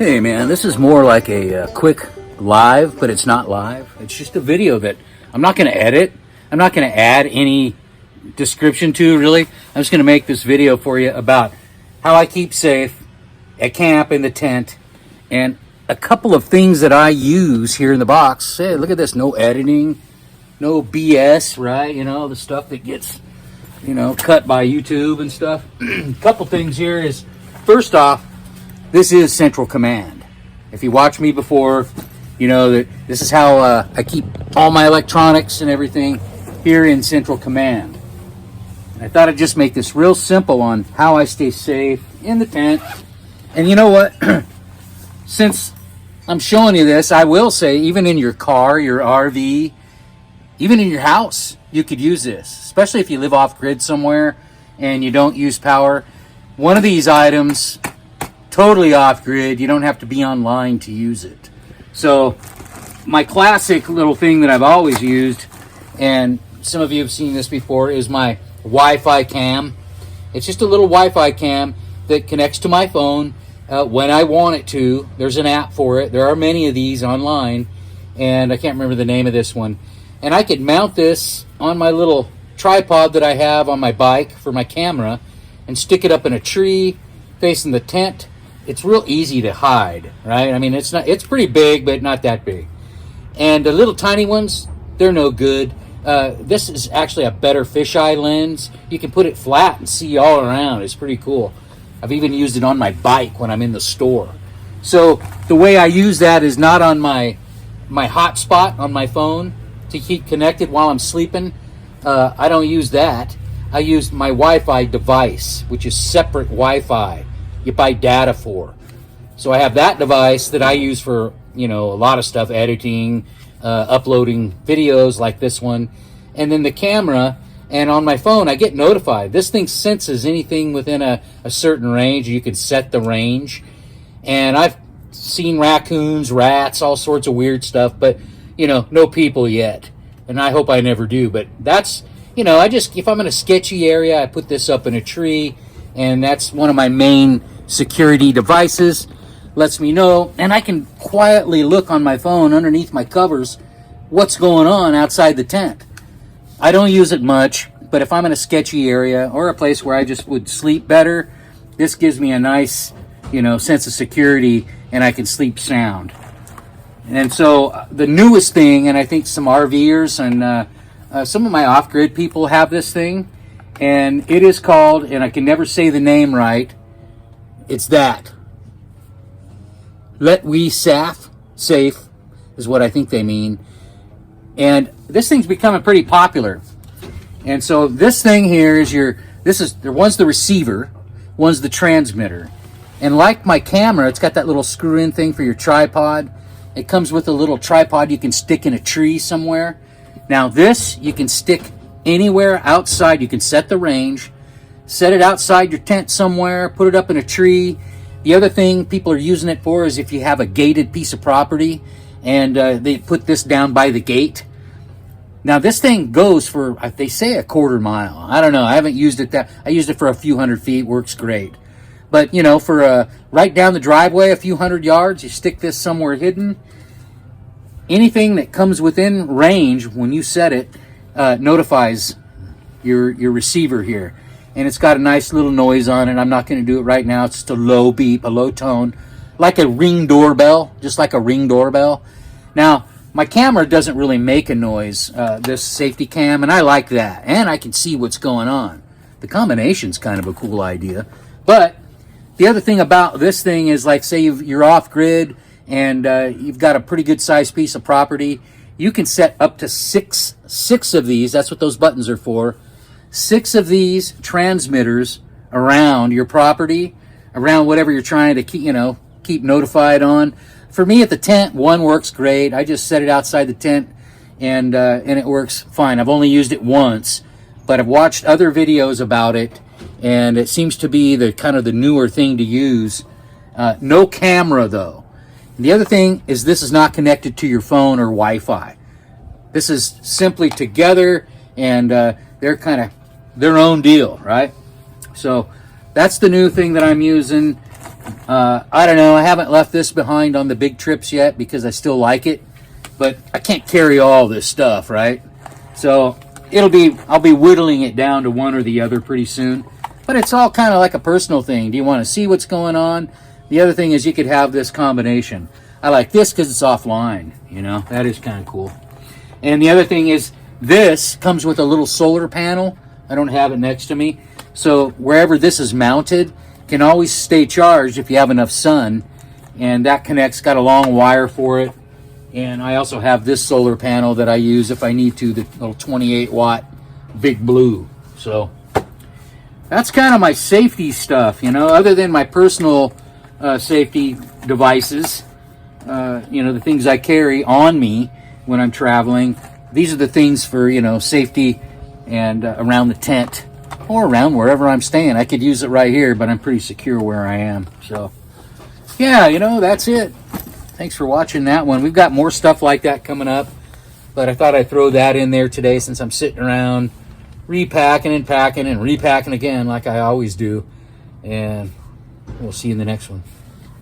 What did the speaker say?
Hey man, this is more like a quick live, but it's not live. It's just a video that I'm not going to edit. I'm not going to add any description to, really. I'm just going to make this video for you about how I keep safe at camp in the tent and a couple of things that I use here in the box. Hey, look at this. No editing, no BS, right? You know, the stuff that gets, cut by YouTube and stuff. A couple things here is, first off, this is Central Command. If you watched me before, you know that this is how I keep all my electronics and everything here in Central Command. And I thought I'd just make this real simple on how I stay safe in the tent. And you know what? Since I'm showing you this, I will say even in your car, your RV, even in your house, you could use this, especially if you live off grid somewhere and you don't use power. One of these items, totally off grid, you don't have to be online to use it. So my classic little thing that I've always used, and some of you have seen this before, is my Wi-Fi cam. It's just a little Wi-Fi cam that connects to my phone when I want it to. There's an app for it. There are many of these online, and I can't remember the name of this one. And I could mount this on my little tripod that I have on my bike for my camera and stick it up in a tree facing the tent. It's real easy to hide, right? I mean, it's pretty big, but not that big. And the little tiny ones, they're no good. This is actually a better fisheye lens. You can put it flat and see all around. It's pretty cool. I've even used it on my bike when I'm in the store. So the way I use that is not on my hotspot on my phone to keep connected while I'm sleeping. I don't use that. I use my Wi-Fi device, which is separate Wi-Fi you buy data for. So I have that device that I use for, a lot of stuff, editing, uploading videos like this one. And then the camera, and on my phone, I get notified. This thing senses anything within a certain range. You can set the range. And I've seen raccoons, rats, all sorts of weird stuff, but, no people yet. And I hope I never do. But that's, if I'm in a sketchy area, I put this up in a tree, and that's one of my main security devices. Lets me know, and I can quietly look on my phone underneath my covers what's going on outside the tent. I don't use it much, but if I'm in a sketchy area or a place where I just would sleep better, this gives me a nice, sense of security, and I can sleep sound. And so the newest thing, and I think some RVers and some of my off-grid people have this thing, and it is called, and I can never say the name right, it's that. LETWESAF, safe, is what I think they mean. And this thing's becoming pretty popular. And so this thing here is one's the receiver, one's the transmitter. And like my camera, it's got that little screw-in thing for your tripod. It comes with a little tripod you can stick in a tree somewhere. Now this, you can stick anywhere outside. You can set the range, set it outside your tent somewhere, put it up in a tree. The other thing people are using it for is if you have a gated piece of property and they put this down by the gate. Now this thing goes for, they say, a quarter mile. I don't know. I haven't used it I used it for a few hundred feet. Works great. But, for right down the driveway, a few hundred yards, you stick this somewhere hidden. Anything that comes within range when you set it notifies your receiver here. And it's got a nice little noise on it. I'm not going to do it right now. It's just a low beep, a low tone, like a Ring doorbell, just like a Ring doorbell. Now, my camera doesn't really make a noise, this safety cam, and I like that. And I can see what's going on. The combination's kind of a cool idea. But the other thing about this thing is, like, say you're off-grid and you've got a pretty good-sized piece of property, you can set up to six of these. That's what those buttons are for. 6 of these transmitters around your property, around whatever you're trying to keep notified on. For me at the tent, one works great. I just set it outside the tent, and it works fine. I've only used it once, but I've watched other videos about it, and it seems to be the kind of the newer thing to use. No camera though. And the other thing is this is not connected to your phone or Wi-Fi. This is simply together, and they're kind of their own deal, right? So that's the new thing that I'm using. I don't know. I haven't left this behind on the big trips yet because I still like it, but I can't carry all this stuff, right? So I'll be whittling it down to one or the other pretty soon. But it's all kind of like a personal thing. Do you want to see what's going on? The other thing is you could have this combination. I like this because it's offline, you know. That is kind of cool. And the other thing is this comes with a little solar panel. I don't have it next to me. So wherever this is mounted can always stay charged if you have enough sun. And that connects, got a long wire for it. And I also have this solar panel that I use if I need to, the little 28 watt Big Blue. So that's kind of my safety stuff, you know, other than my personal safety devices, you know, the things I carry on me when I'm traveling. These are the things for, you know, safety and around the tent or around wherever I'm staying. I could use it right here, but I'm pretty secure where I am. So, yeah, you know, that's it. Thanks for watching that one. We've got more stuff like that coming up, but I thought I'd throw that in there today since I'm sitting around repacking and packing and repacking again like I always do. And we'll see you in the next one.